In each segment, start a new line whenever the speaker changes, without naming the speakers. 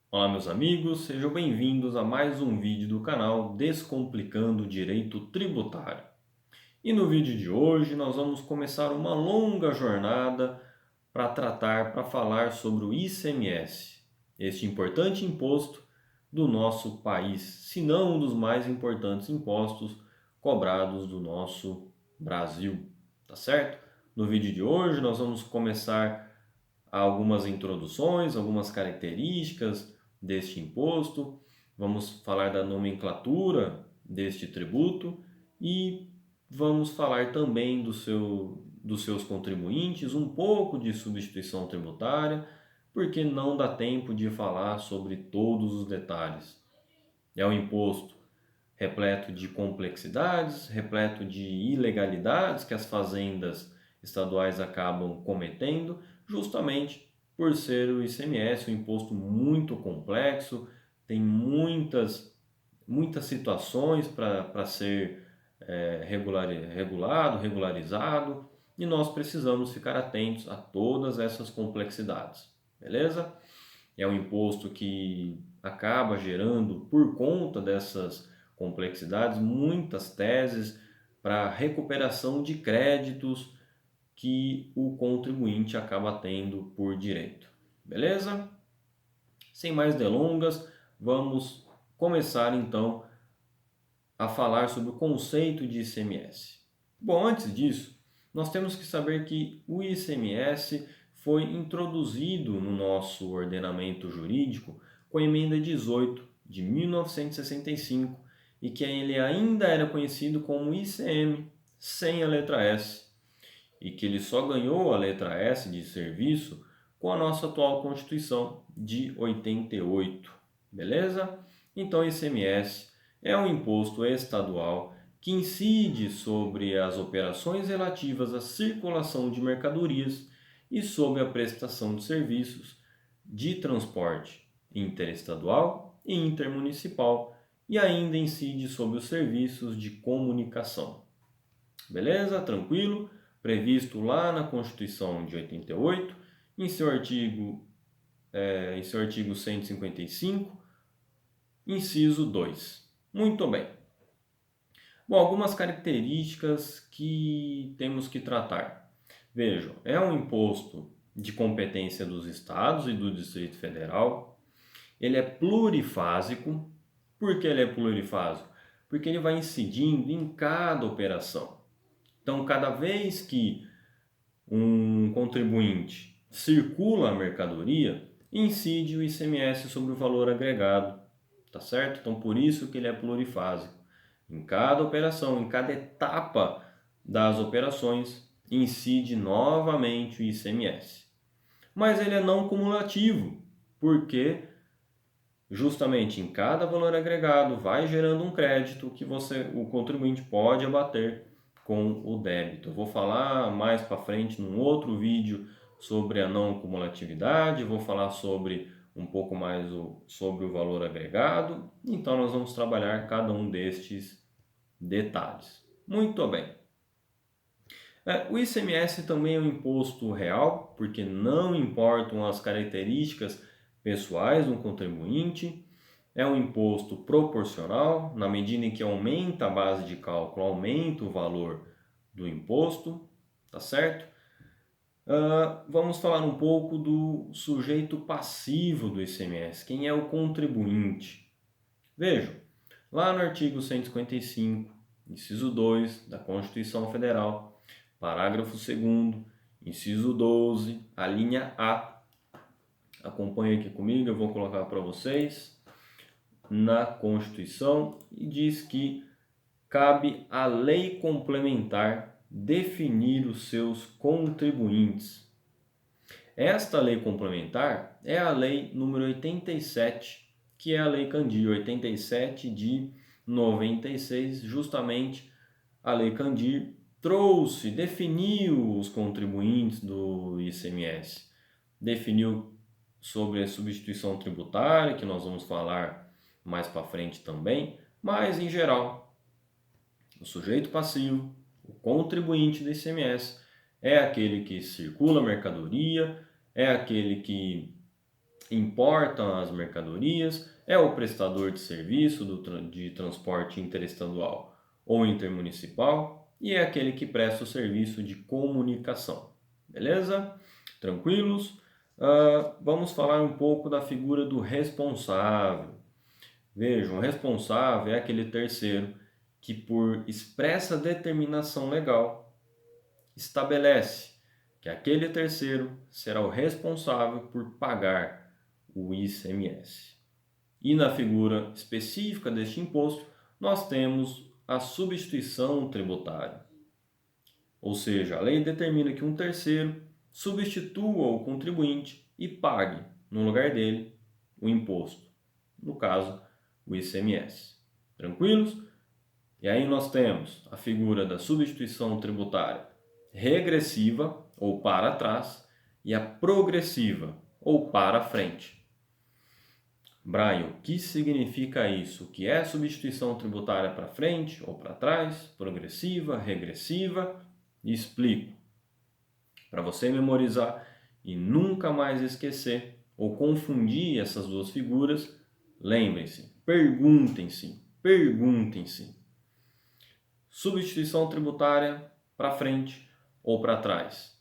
Olá, meus amigos, sejam bem-vindos a mais um vídeo do canal Descomplicando o Direito Tributário. E no vídeo de hoje nós vamos começar uma longa jornada para falar sobre o ICMS, este importante imposto do nosso país, se não um dos mais importantes impostos cobrados do nosso Brasil, tá certo? No vídeo de hoje nós vamos começar algumas introduções, algumas características deste imposto, vamos falar da nomenclatura deste tributo e vamos falar também dos seus contribuintes, um pouco de substituição tributária, porque não dá tempo de falar sobre todos os detalhes. É um imposto repleto de complexidades, repleto de ilegalidades que as fazendas estaduais acabam cometendo, justamente por ser o ICMS um imposto muito complexo, tem muitas situações para ser regulado, regularizado, e nós precisamos ficar atentos a todas essas complexidades, beleza? É um imposto que acaba gerando, por conta dessas complexidades, muitas teses para recuperação de créditos que o contribuinte acaba tendo por direito. Beleza? Sem mais delongas, vamos começar então a falar sobre o conceito de ICMS. Bom, antes disso, nós temos que saber que o ICMS foi introduzido no nosso ordenamento jurídico com a emenda 18 de 1965 e que ele ainda era conhecido como ICM sem a letra S e que ele só ganhou a letra S de serviço com a nossa atual Constituição de 88, beleza? Então, ICMS é um imposto estadual que incide sobre as operações relativas à circulação de mercadorias e sobre a prestação de serviços de transporte interestadual e intermunicipal e ainda incide sobre os serviços de comunicação. Beleza? Tranquilo? Previsto lá na Constituição de 88, em seu artigo, em seu artigo 155, inciso 2. Muito bem. Bom, algumas características que temos que tratar. Vejam, é um imposto de competência dos estados e do Distrito Federal. Ele é plurifásico. Por que ele é plurifásico? Porque ele vai incidindo em cada operação. Então, cada vez que um contribuinte circula a mercadoria, incide o ICMS sobre o valor agregado, tá certo? Então, por isso que ele é plurifásico. Em cada operação, em cada etapa das operações, incide novamente o ICMS. Mas ele é não cumulativo, porque justamente em cada valor agregado vai gerando um crédito que o contribuinte pode abater com o débito. Eu vou falar mais para frente num outro vídeo sobre a não cumulatividade, vou falar sobre um pouco mais sobre o valor agregado. Então nós vamos trabalhar cada um destes detalhes. Muito bem. O ICMS também é um imposto real, porque não importam as características pessoais do contribuinte. É um imposto proporcional, na medida em que aumenta a base de cálculo, aumenta o valor do imposto, tá certo? Vamos falar um pouco do sujeito passivo do ICMS, quem é o contribuinte. Vejam, lá no artigo 155, inciso 2 da Constituição Federal, parágrafo 2º, inciso 12, a linha A. Acompanhe aqui comigo, eu vou colocar para vocês. Na Constituição e diz que cabe à lei complementar definir os seus contribuintes. Esta lei complementar é a lei número 87, que é a Lei Candir, 87 de 96, justamente a Lei Candir definiu os contribuintes do ICMS, definiu sobre a substituição tributária, que nós vamos falar mais para frente também, mas em geral, o sujeito passivo, o contribuinte do ICMS, é aquele que circula mercadoria, é aquele que importa as mercadorias, é o prestador de serviço de transporte interestadual ou intermunicipal e é aquele que presta o serviço de comunicação. Beleza? Tranquilos? Vamos falar um pouco da figura do responsável. Vejam, o responsável é aquele terceiro que, por expressa determinação legal, estabelece que aquele terceiro será o responsável por pagar o ICMS. E na figura específica deste imposto, nós temos a substituição tributária. Ou seja, a lei determina que um terceiro substitua o contribuinte e pague, no lugar dele, o imposto. No caso, o ICMS. Tranquilos? E aí nós temos a figura da substituição tributária regressiva, ou para trás, e a progressiva, ou para frente. Brian, o que significa isso? O que é substituição tributária para frente ou para trás? Progressiva, regressiva? Explico. Para você memorizar e nunca mais esquecer ou confundir essas duas figuras, lembrem-se, perguntem-se. Substituição tributária para frente ou para trás?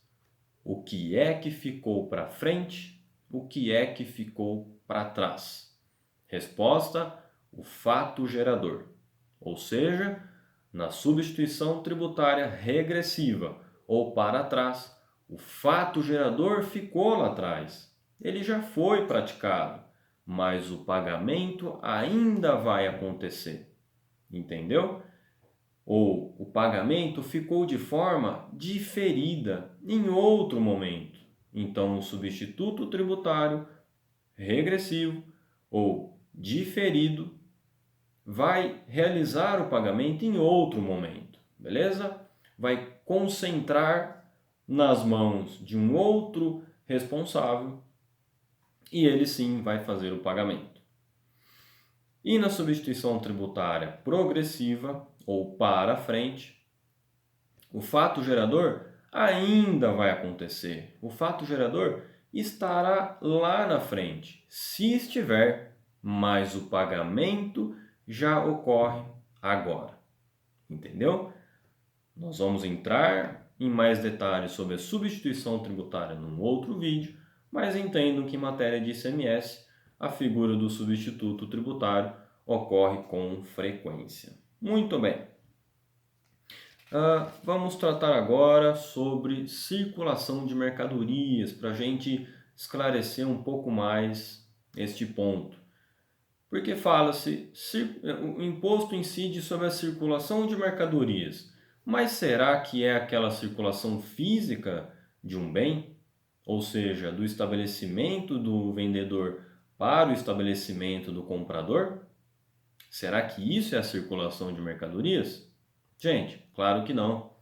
O que é que ficou para frente? O que é que ficou para trás? Resposta: o fato gerador. Ou seja, na substituição tributária regressiva ou para trás, o fato gerador ficou lá atrás. Ele já foi praticado, mas o pagamento ainda vai acontecer. Entendeu? Ou o pagamento ficou de forma diferida em outro momento. Então, o substituto tributário regressivo ou diferido vai realizar o pagamento em outro momento, beleza? Vai concentrar nas mãos de um outro responsável e ele sim vai fazer o pagamento. E na substituição tributária progressiva ou para frente, o fato gerador ainda vai acontecer. O fato gerador estará lá na frente, se estiver, mas o pagamento já ocorre agora. Entendeu? Nós vamos entrar em mais detalhes sobre a substituição tributária num outro vídeo, mas entendam que em matéria de ICMS, a figura do substituto tributário ocorre com frequência. Muito bem. Vamos tratar agora sobre circulação de mercadorias, para a gente esclarecer um pouco mais este ponto. Porque fala-se, o imposto incide sobre a circulação de mercadorias, mas será que é aquela circulação física de um bem? Ou seja, do estabelecimento do vendedor para o estabelecimento do comprador? Será que isso é a circulação de mercadorias? Gente, claro que não.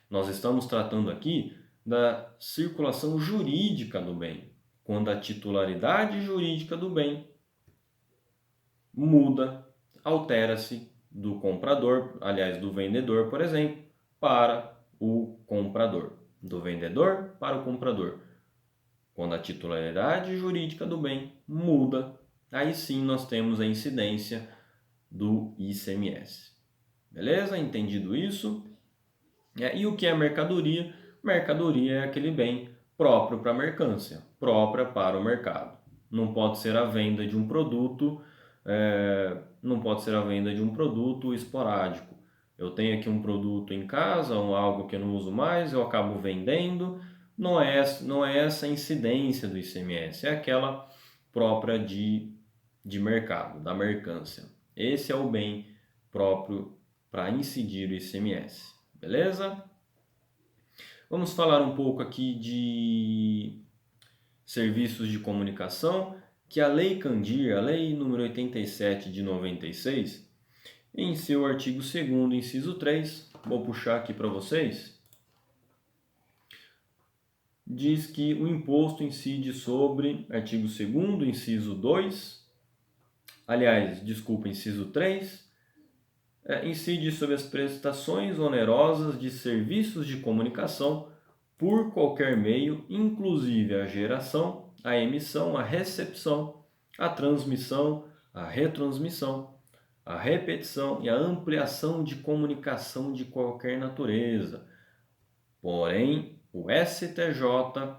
Nós estamos tratando aqui da circulação jurídica do bem, quando a titularidade jurídica do bem muda, altera-se do comprador, aliás, do vendedor, por exemplo, para o comprador. Do vendedor para o comprador. Quando a titularidade jurídica do bem muda, aí sim nós temos a incidência do ICMS. Beleza? Entendido isso? E o que é mercadoria? Mercadoria é aquele bem próprio para a mercância, própria para o mercado. Não pode ser a venda de um produto, não pode ser a venda de um produto esporádico. Eu tenho aqui um produto em casa, algo que eu não uso mais, eu acabo vendendo. Não é essa a incidência do ICMS, é aquela própria de mercado, da mercância. Esse é o bem próprio para incidir o ICMS, beleza? Vamos falar um pouco aqui de serviços de comunicação, que a Lei Candir, a Lei número 87 de 96, em seu artigo 2º, inciso 3, vou puxar aqui para vocês, diz que o imposto incide sobre, artigo 2º, inciso 2, inciso 3, incide sobre as prestações onerosas de serviços de comunicação por qualquer meio, inclusive a geração, a emissão, a recepção, a transmissão, a retransmissão, a repetição e a ampliação de comunicação de qualquer natureza. Porém, o STJ,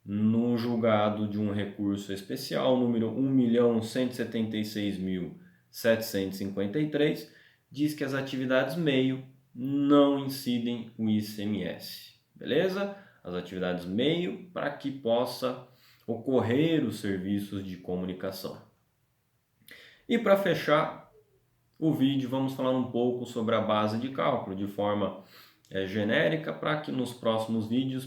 no julgado de um recurso especial número 1.176.753, diz que as atividades meio não incidem o ICMS, beleza? As atividades meio para que possa ocorrer os serviços de comunicação. E para fechar o vídeo, vamos falar um pouco sobre a base de cálculo de forma genérica para que nos próximos vídeos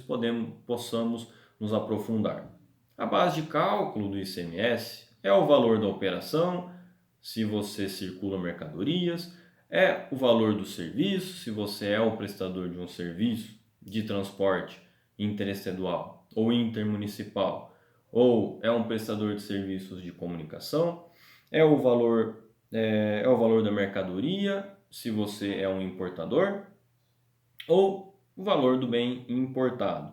possamos nos aprofundar. A base de cálculo do ICMS é o valor da operação, se você circula mercadorias, é o valor do serviço, se você é o prestador de um serviço de transporte interestadual ou intermunicipal, ou é um prestador de serviços de comunicação, é o valor da mercadoria, se você é um importador, ou o valor do bem importado.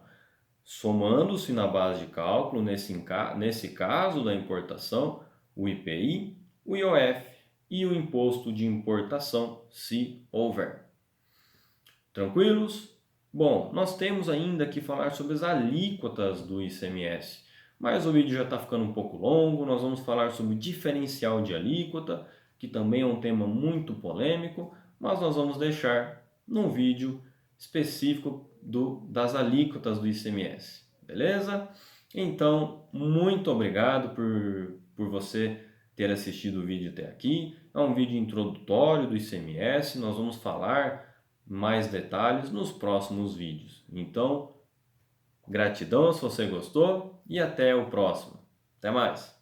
Somando-se na base de cálculo, nesse caso da importação, o IPI, o IOF e o imposto de importação, se houver. Tranquilos? Bom, nós temos ainda que falar sobre as alíquotas do ICMS, mas o vídeo já está ficando um pouco longo. Nós vamos falar sobre o diferencial de alíquota, que também é um tema muito polêmico, mas nós vamos deixar num vídeo específico das alíquotas do ICMS, beleza? Então, muito obrigado por você ter assistido o vídeo até aqui. É um vídeo introdutório do ICMS, nós vamos falar mais detalhes nos próximos vídeos. Então, gratidão se você gostou e até o próximo. Até mais!